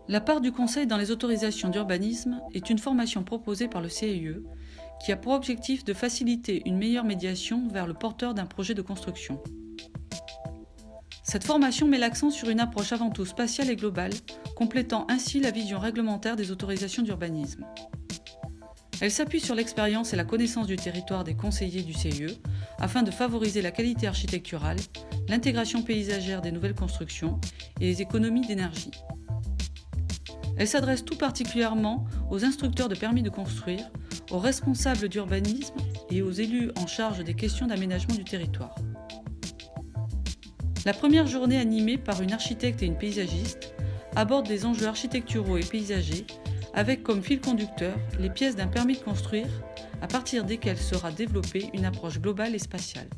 La part du conseil dans les autorisations d'urbanisme est une formation proposée par le CIE qui a pour objectif de faciliter une meilleure médiation vers le porteur d'un projet de construction. Cette formation met l'accent sur une approche avant tout spatiale et globale, complétant ainsi la vision réglementaire des autorisations d'urbanisme. Elle s'appuie sur l'expérience et la connaissance du territoire des conseillers du CIE afin de favoriser la qualité architecturale, l'intégration paysagère des nouvelles constructions et les économies d'énergie. Elle s'adresse tout particulièrement aux instructeurs de permis de construire, aux responsables d'urbanisme et aux élus en charge des questions d'aménagement du territoire. La première journée animée par une architecte et une paysagiste aborde des enjeux architecturaux et paysagers avec comme fil conducteur les pièces d'un permis de construire à partir desquelles sera développée une approche globale et spatiale.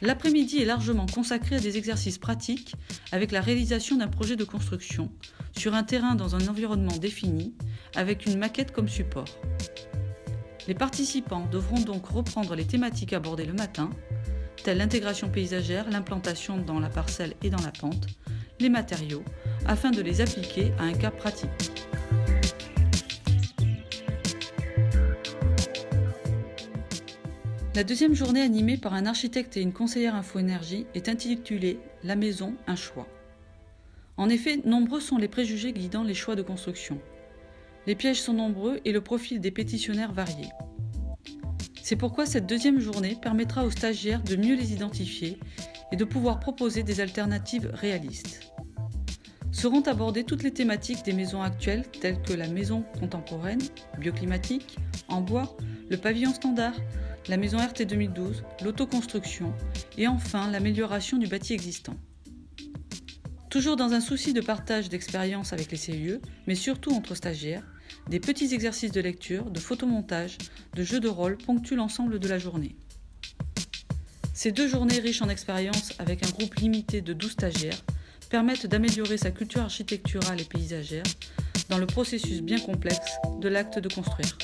L'après-midi est largement consacré à des exercices pratiques avec la réalisation d'un projet de construction sur un terrain dans un environnement défini avec une maquette comme support. Les participants devront donc reprendre les thématiques abordées le matin, telles l'intégration paysagère, l'implantation dans la parcelle et dans la pente, les matériaux, afin de les appliquer à un cas pratique. La deuxième journée animée par un architecte et une conseillère info-énergie est intitulée « La maison, un choix ». En effet, nombreux sont les préjugés guidant les choix de construction. Les pièges sont nombreux et le profil des pétitionnaires varié. C'est pourquoi cette deuxième journée permettra aux stagiaires de mieux les identifier et de pouvoir proposer des alternatives réalistes. Seront abordées toutes les thématiques des maisons actuelles telles que la maison contemporaine, bioclimatique, en bois, le pavillon standard, la maison RT 2012, l'autoconstruction et enfin l'amélioration du bâti existant. Toujours dans un souci de partage d'expériences avec les CIE, mais surtout entre stagiaires, des petits exercices de lecture, de photomontage, de jeux de rôle ponctuent l'ensemble de la journée. Ces 2 journées riches en expériences avec un groupe limité de 12 stagiaires permettent d'améliorer sa culture architecturale et paysagère dans le processus bien complexe de l'acte de construire.